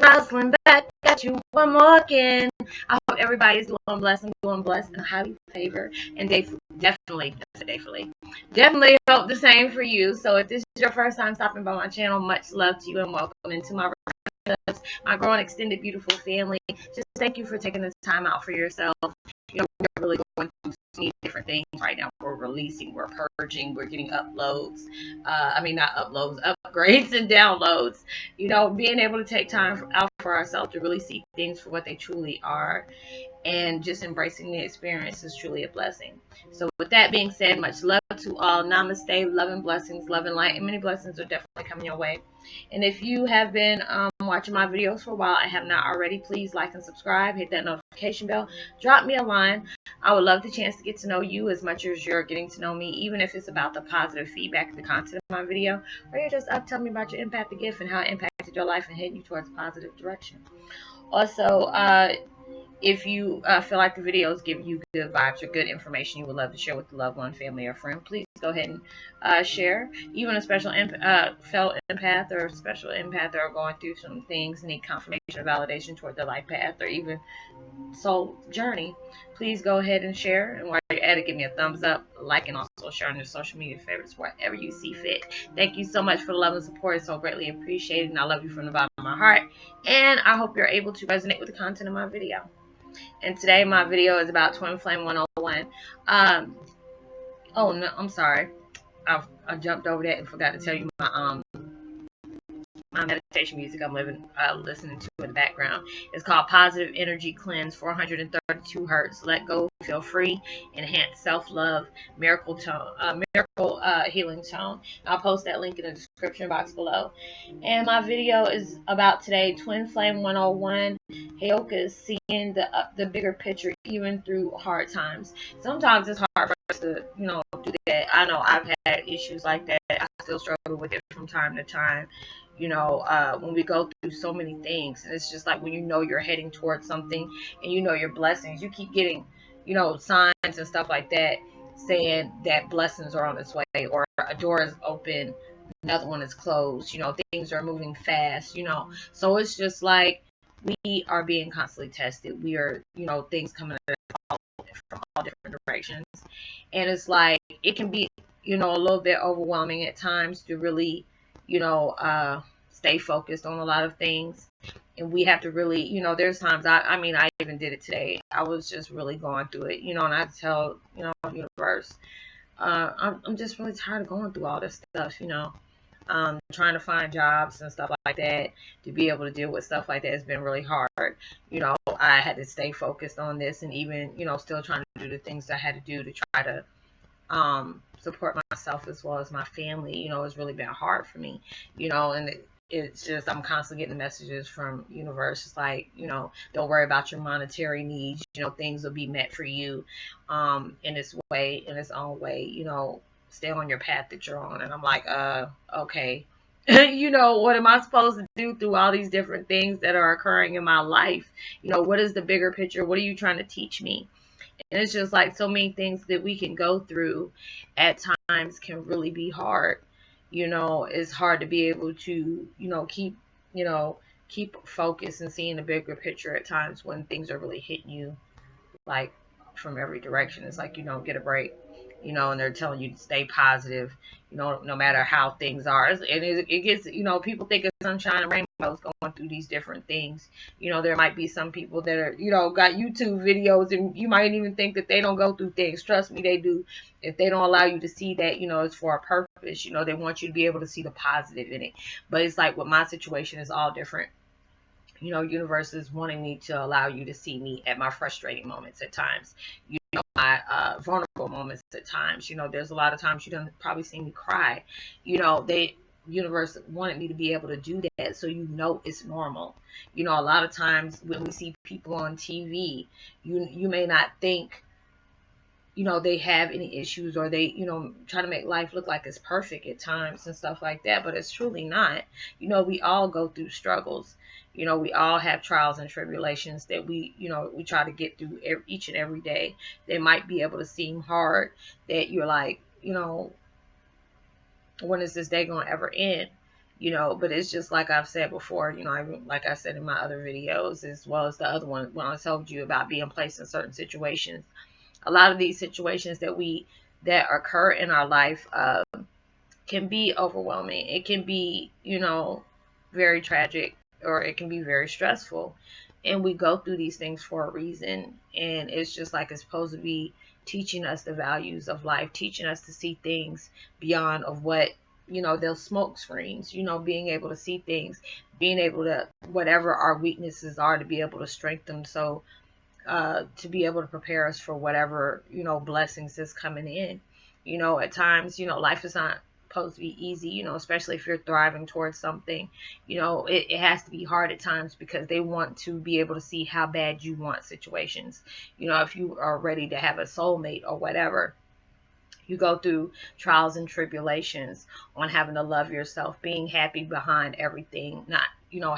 Jocelyn back, got you one more again. I hope everybody's doing blessed and highly favored. And definitely hope the same for you. So if this is your first time stopping by my channel, much love to you and welcome into my growing extended beautiful family. Just thank you for taking this time out for yourself. You know, we're really going through so many different things right now. We're releasing, we're purging, we're getting uploads. Not uploads, upgrades and downloads. You know, being able to take time out for ourselves to really see things for what they truly are, and just embracing the experience is truly a blessing. So with that being said, much love to all. Namaste, love and blessings, love and light, and many blessings are definitely coming your way. And if you have been watching my videos for a while and have not already, please like and subscribe, hit that notification bell, drop me a line. I would love the chance to get to know you as much as you're getting to know me, even if it's about the positive feedback of the content of my video, or you're just up telling me about your empathic gift and how it impacted your life and heading you towards a positive direction. Also, if you feel like the videos give you good vibes or good information you would love to share with a loved one, family, or friend, please go ahead and share. Even a fellow empath or special empath that are going through some things, need confirmation or validation toward their life path or even soul journey, please go ahead and share. And while you're at it, give me a thumbs up, like, and also share on your social media favorites wherever you see fit. Thank you so much for the love and support. It's so greatly appreciated, and I love you from the bottom of my heart. And I hope you're able to resonate with the content of my video. And today my video is about Twin Flame 101. Oh no, I'm sorry. I jumped over that and forgot to tell you my meditation music I'm listening to in the background. It's called Positive Energy Cleanse, 432 hertz. Let go, feel free, enhance self-love, miracle healing tone. I'll post that link in the description box below. And my video is about today, Twin Flame 101. Heyoka is seeing the bigger picture even through hard times. Sometimes it's hard for us to, do that. I know I've had issues like that. I still struggle with it from time to time. When we go through so many things, and it's just like when you're heading towards something and your blessings, you keep getting, signs and stuff like that saying that blessings are on its way, or a door is open, another one is closed, things are moving fast, so it's just like we are being constantly tested. We are, things coming from all different directions, and it's like it can be, a little bit overwhelming at times to really, stay focused on a lot of things. And we have to really, there's times I even did it today. I was just really going through it, and I tell, universe, I'm just really tired of going through all this stuff, trying to find jobs and stuff like that, to be able to deal with stuff like that has been really hard. I had to stay focused on this, and even, still trying to do the things I had to do to try to support myself as well as my family. It's really been hard for me, and it's just, I'm constantly getting messages from universe. It's like, don't worry about your monetary needs, things will be met for you in its own way, stay on your path that you're on. And I'm like, okay. What am I supposed to do through all these different things that are occurring in my life? What is the bigger picture? What are you trying to teach me? And it's just like so many things that we can go through at times can really be hard. It's hard to be able to, keep focus and seeing the bigger picture at times when things are really hitting you like from every direction. It's like you don't get a break, and they're telling you to stay positive, no matter how things are. And it gets, people think of sunshine and rainbows going through these different things. There might be some people that are, got YouTube videos, and you might even think that they don't go through things. Trust me, they do. If they don't allow you to see that, it's for a purpose. They want you to be able to see the positive in it. But it's like with my situation is all different. Universe is wanting me to allow you to see me at my frustrating moments at times, my vulnerable moments at times. There's a lot of times you don't probably see me cry. Universe wanted me to be able to do that, so it's normal. A lot of times when we see people on TV, you may not think they have any issues, or they try to make life look like it's perfect at times and stuff like that, but it's truly not. We all go through struggles. We all have trials and tribulations that we try to get through each and every day. They might be able to seem hard, that you're like, when is this day going to ever end? But it's just like I've said before, like I said in my other videos, as well as the other one when I told you about being placed in certain situations. A lot of these situations that occur in our life can be overwhelming. It can be, very tragic, or it can be very stressful. And we go through these things for a reason. And it's just like it's supposed to be teaching us the values of life, teaching us to see things beyond of what, those smoke screens, being able to see things, being able to, whatever our weaknesses are, to be able to strengthen them. So to be able to prepare us for whatever, blessings is coming in. At times, life is not supposed to be easy, especially if you're thriving towards something. It has to be hard at times because they want to be able to see how bad you want situations. If you are ready to have a soulmate or whatever, you go through trials and tribulations on having to love yourself, being happy behind everything, not,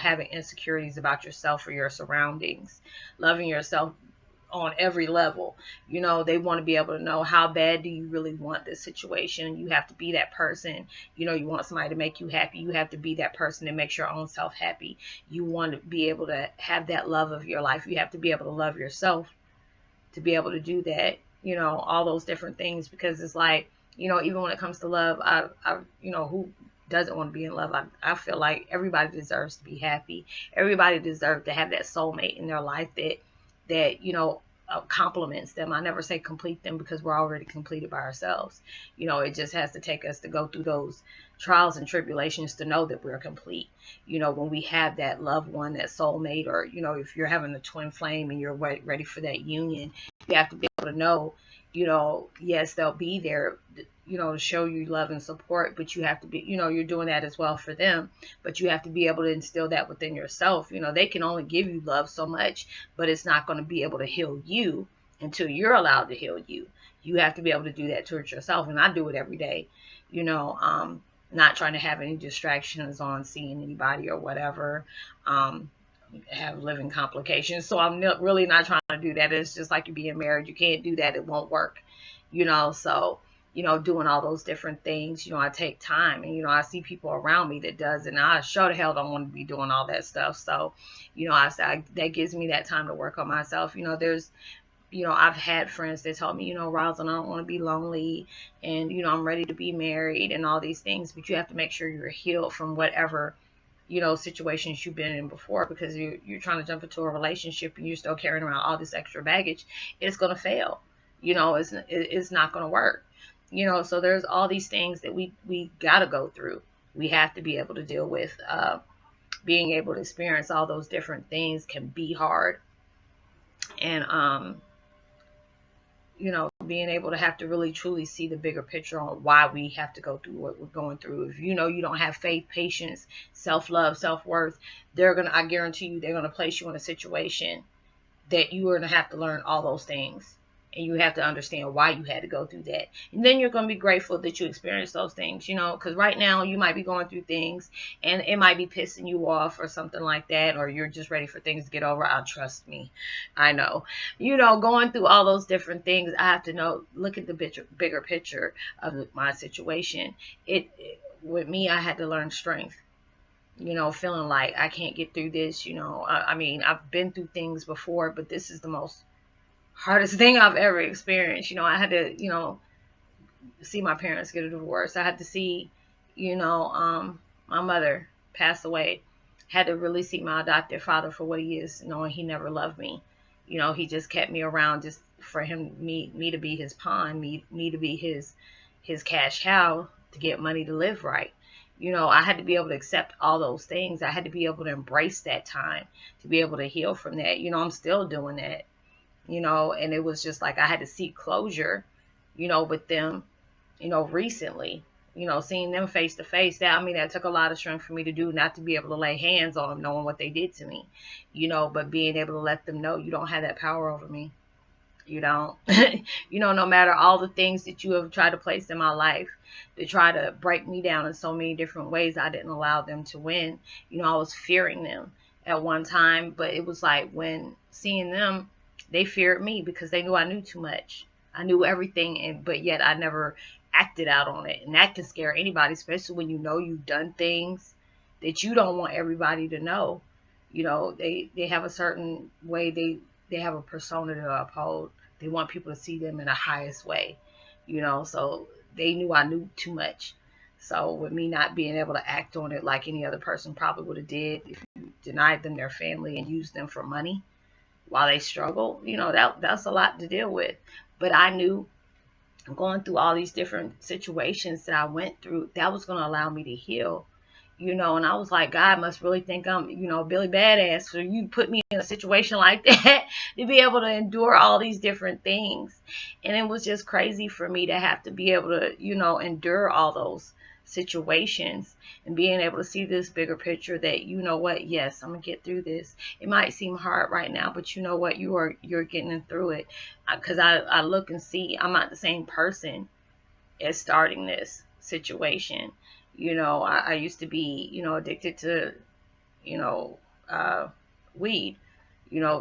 having insecurities about yourself or your surroundings, loving yourself on every level. They want to be able to know how bad do you really want this situation. You have to be that person. You want somebody to make you happy. You have to be that person that makes your own self happy. You want to be able to have that love of your life. You have to be able to love yourself to be able to do that, all those different things, because it's like, even when it comes to love, who doesn't want to be in love? I feel like everybody deserves to be happy. Everybody deserves to have that soulmate in their life that complements them. I never say complete them because we're already completed by ourselves. It just has to take us to go through those trials and tribulations to know that we're complete. When we have that loved one, that soulmate, or if you're having a twin flame and you're ready for that union, you have to be able to know, yes, they'll be there, to show you love and support, but you have to be, you're doing that as well for them, but you have to be able to instill that within yourself. They can only give you love so much, but it's not going to be able to heal you until you're allowed to heal you. You have to be able to do that towards yourself. And I do it every day, not trying to have any distractions on seeing anybody or whatever, have living complications. So I'm really not trying to do that. It's just like you being married. You can't do that. It won't work, so, doing all those different things, I take time, and, I see people around me that does, and I sure the hell don't want to be doing all that stuff. So, that gives me that time to work on myself. I've had friends that told me, Rosalind, I don't want to be lonely, and, I'm ready to be married and all these things, but you have to make sure you're healed from whatever, situations you've been in before, because you're trying to jump into a relationship and you're still carrying around all this extra baggage. It's going to fail. It's not going to work. So there's all these things that we got to go through. We have to be able to deal with. Being able to experience all those different things can be hard. And, being able to have to really truly see the bigger picture on why we have to go through what we're going through. If you don't have faith, patience, self-love, self-worth, I guarantee you, they're going to place you in a situation that you are going to have to learn all those things. And you have to understand why you had to go through that. And then you're going to be grateful that you experienced those things, because right now you might be going through things and it might be pissing you off or something like that, or you're just ready for things to get over. Trust me. I know, going through all those different things, I have to look at the bigger picture of my situation. With me, I had to learn strength. Feeling like I can't get through this, I've been through things before, but this is the most hardest thing I've ever experienced. I had to, see my parents get a divorce. I had to see, my mother pass away. Had to really see my adopted father for what he is, knowing he never loved me. He just kept me around just for me to be his pawn, me to be his cash cow to get money to live right. I had to be able to accept all those things. I had to be able to embrace that time to be able to heal from that. I'm still doing that. And it was just like I had to seek closure, with them, recently, seeing them face to face. That took a lot of strength for me to do, not to be able to lay hands on them, knowing what they did to me, but being able to let them know you don't have that power over me. You don't, no matter all the things that you have tried to place in my life to try to break me down in so many different ways, I didn't allow them to win. I was fearing them at one time, but it was like when seeing them, they feared me because they knew I knew too much. I knew everything, but yet I never acted out on it. And that can scare anybody, especially when you've done things, that you don't want everybody to know. They have a certain way, they have a persona to uphold. They want people to see them in the highest way, so they knew I knew too much. So with me not being able to act on it like any other person probably would have did if you denied them their family and used them for money while they struggle, that's a lot to deal with. But I knew going through all these different situations that I went through, that was going to allow me to heal. And I was like, God must really think I'm, Billy Badass for you put me in a situation like that to be able to endure all these different things. And it was just crazy for me to have to be able to, endure all those situations and being able to see this bigger picture that, what, yes, I'm gonna get through this. It might seem hard right now, but you know what, you're getting through it. Because I look and see I'm not the same person as starting this situation. I used to be, addicted to, you know, uh, weed,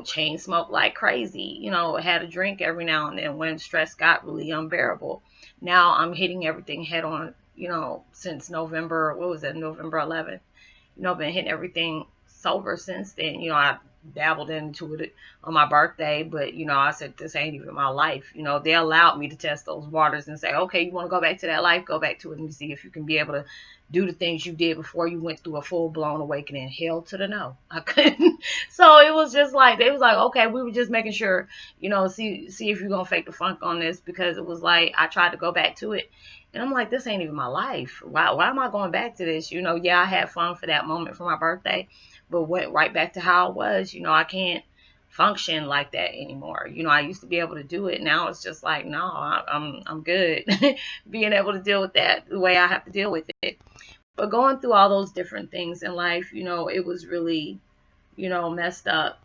chain smoke like crazy, had a drink every now and then when stress got really unbearable. Now I'm hitting everything head on, since November, what was that, November 11th. Been hitting everything sober since then. I dabbled into it on my birthday, but I said this ain't even my life. They allowed me to test those waters and say, okay, you want to go back to that life, go back to it and see if you can be able to do the things you did before you went through a full blown awakening. Hell to the no, I couldn't. So it was just like they was like, okay, we were just making sure, see if you're gonna fake the funk on this, because it was like I tried to go back to it. And I'm like, this ain't even my life. Why am I going back to this? Yeah, I had fun for that moment for my birthday, but went right back to how it was. I can't function like that anymore. I used to be able to do it. Now it's just like, no, I'm good being able to deal with that the way I have to deal with it. But going through all those different things in life, it was really, messed up.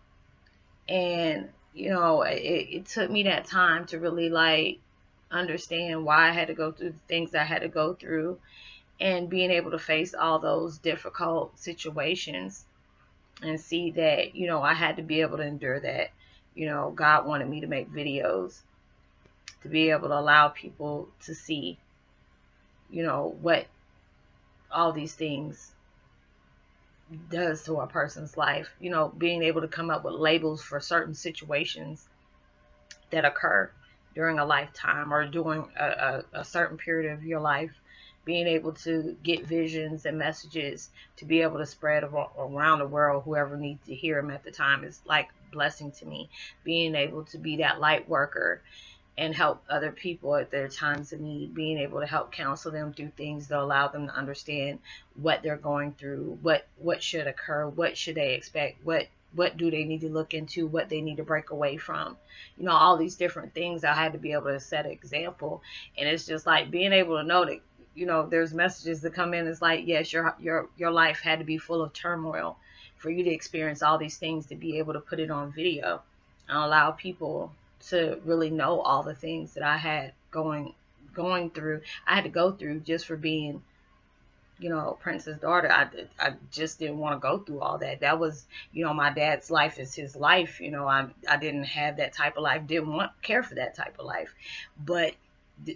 And, it took me that time to really like understand why I had to go through the things I had to go through, and being able to face all those difficult situations and see that, I had to be able to endure that. God wanted me to make videos to be able to allow people to see, what all these things does to a person's life. Being able to come up with labels for certain situations that occur during a lifetime or during a certain period of your life, being able to get visions and messages to be able to spread around the world, whoever needs to hear them at the time, is like blessing to me. Being able to be that light worker and help other people at their times of need, being able to help counsel them through things that allow them to understand what they're going through, what should occur, what should they expect, what do they need to look into, what they need to break away from, all these different things. I had to be able to set an example. And it's just like being able to know that, there's messages that come in. It's like, yes, your life had to be full of turmoil for you to experience all these things, to be able to put it on video and allow people to really know all the things that I had going through. I had to go through just for being, Prince's daughter. I just didn't want to go through all that. That was, my dad's life is his life. I didn't have that type of life, didn't care for that type of life. But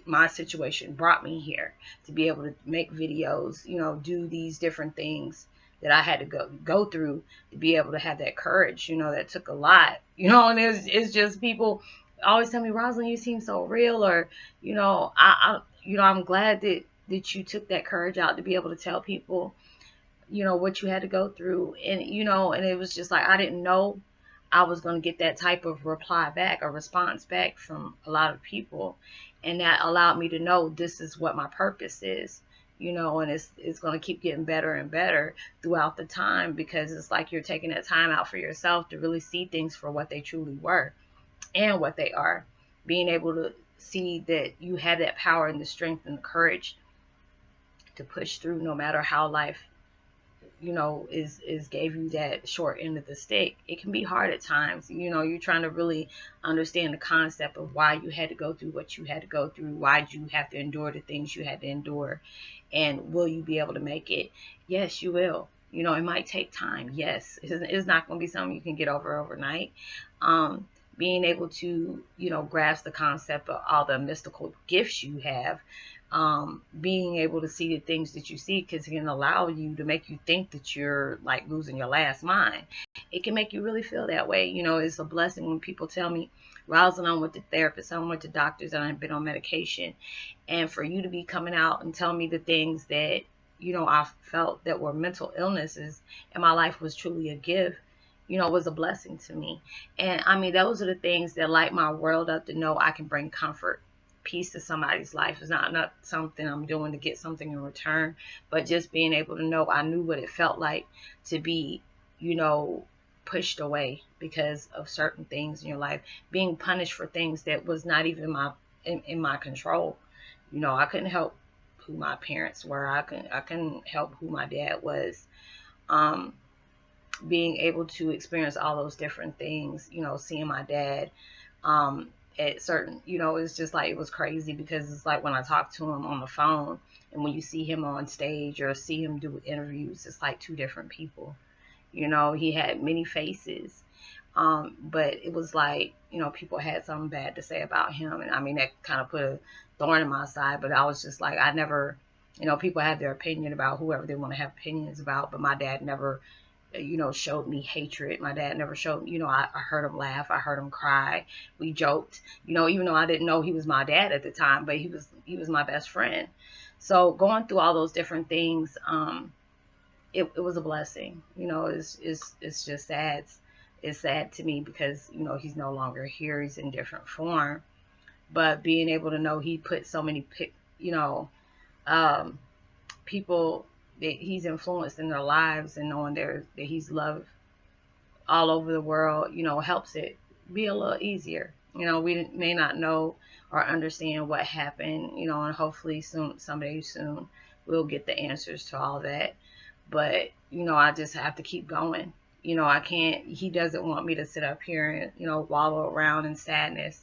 my situation brought me here to be able to make videos, do these different things that I had to go through to be able to have that courage. That took a lot, and it's just people always tell me, Rosalind, you seem so real, or, I'm glad that you took that courage out to be able to tell people, what you had to go through. And, and it was just like, I didn't know I was going to get that type of reply back, a response back from a lot of people. And that allowed me to know this is what my purpose is, and it's going to keep getting better and better throughout the time, because it's like you're taking that time out for yourself to really see things for what they truly were and what they are. Being able to see that you have that power and the strength and the courage to push through no matter how life, is gave you that short end of the stick. It can be hard at times. You're trying to really understand the concept of why you had to go through what you had to go through. Why did you have to endure the things you had to endure? And will you be able to make it? Yes, you will. It might take time. Yes, it's not going to be something you can get over overnight. Being able to, grasp the concept of all the mystical gifts you have, being able to see the things that you see, because it can allow you to make you think that you're like losing your last mind. It can make you really feel that way. It's a blessing when people tell me, rousing on with the therapist, I went to doctors, and I've been on medication, and for you to be coming out and telling me the things that I felt that were mental illnesses, and my life was truly a gift, was a blessing to me. And I mean, those are the things that light my world up, to know I can bring comfort, peace to somebody's life. It's not something I'm doing to get something in return, but just being able to know I knew what it felt like to be, pushed away because of certain things in your life, being punished for things that was not even in my control. I couldn't help who my parents were. I couldn't help who my dad was. Um, Being able to experience all those different things, seeing my dad, at certain, it's just like, it was crazy, because it's like when I talk to him on the phone, and when you see him on stage or see him do interviews, it's like two different people. He had many faces. But it was like, people had something bad to say about him. And I mean, that kind of put a thorn in my side, but I was just like, I never, people have their opinion about whoever they want to have opinions about, but my dad never, showed me hatred. My dad never showed, I heard him laugh. I heard him cry. We joked, even though I didn't know he was my dad at the time, but he was my best friend. So going through all those different things, it was a blessing. It's just sad. It's sad to me because, he's no longer here. He's in different form. But being able to know he put so many, um, people that he's influenced in their lives, and knowing that he's loved all over the world, helps it be a little easier. We may not know or understand what happened, and hopefully someday soon, we'll get the answers to all that. But, I just have to keep going. I can't, he doesn't want me to sit up here and, wallow around in sadness.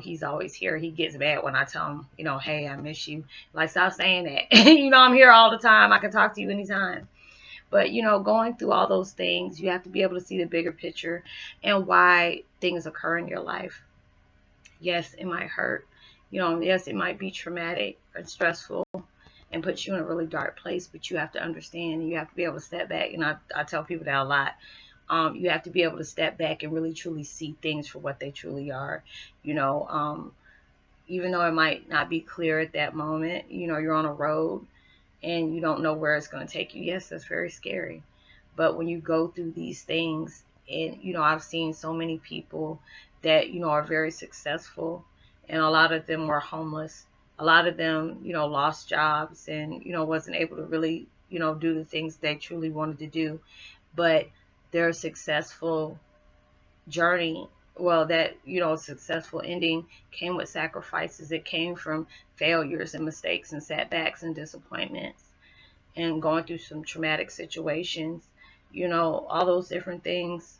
He's always here. He gets mad when I tell him, hey, I miss you. Like, stop saying that. I'm here all the time. I can talk to you anytime. But, going through all those things, you have to be able to see the bigger picture and why things occur in your life. Yes, it might hurt. Yes, it might be traumatic and stressful and put you in a really dark place, but you have to understand, and you have to be able to step back. And I tell people that a lot. You have to be able to step back and really truly see things for what they truly are. Even though it might not be clear at that moment, you're on a road and you don't know where it's going to take you. Yes, that's very scary. But when you go through these things, and, I've seen so many people that, are very successful, and a lot of them were homeless. A lot of them, lost jobs and, wasn't able to really, do the things they truly wanted to do. But their successful journey, well, that, successful ending came with sacrifices. It came from failures and mistakes and setbacks and disappointments and going through some traumatic situations. All those different things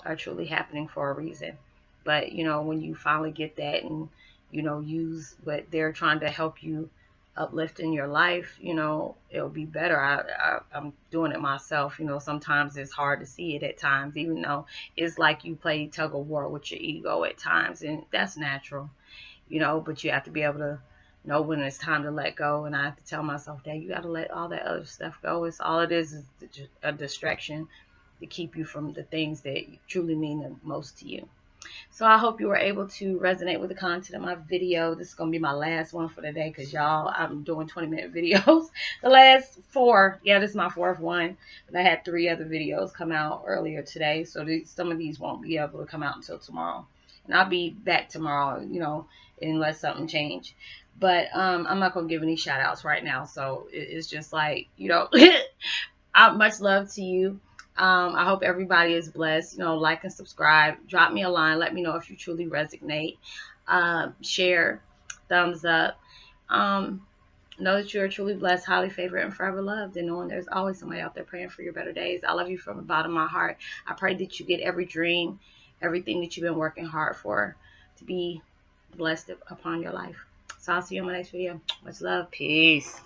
are truly happening for a reason. But, when you finally get that and, use what they're trying to help you uplift in your life, it'll be better. I'm doing it myself. Sometimes it's hard to see it at times, even though it's like you play tug of war with your ego at times, and that's natural, but you have to be able to know when it's time to let go. And I have to tell myself that you got to let all that other stuff go. It's all it is a distraction to keep you from the things that truly mean the most to you. So I hope you were able to resonate with the content of my video. This is going to be my last one for the day, because y'all, I'm doing 20-minute videos. The last 4, yeah, this is my 4th one. But I had 3 other videos come out earlier today. So some of these won't be able to come out until tomorrow. And I'll be back tomorrow, unless something change. But I'm not going to give any shout outs right now. So it's just like, much love to you. I hope everybody is blessed. Like and subscribe. Drop me a line. Let me know if you truly resonate. Share. Thumbs up. Know that you are truly blessed, highly favored, and forever loved. And knowing there's always somebody out there praying for your better days. I love you from the bottom of my heart. I pray that you get every dream, everything that you've been working hard for, to be blessed upon your life. So I'll see you in my next video. Much love. Peace.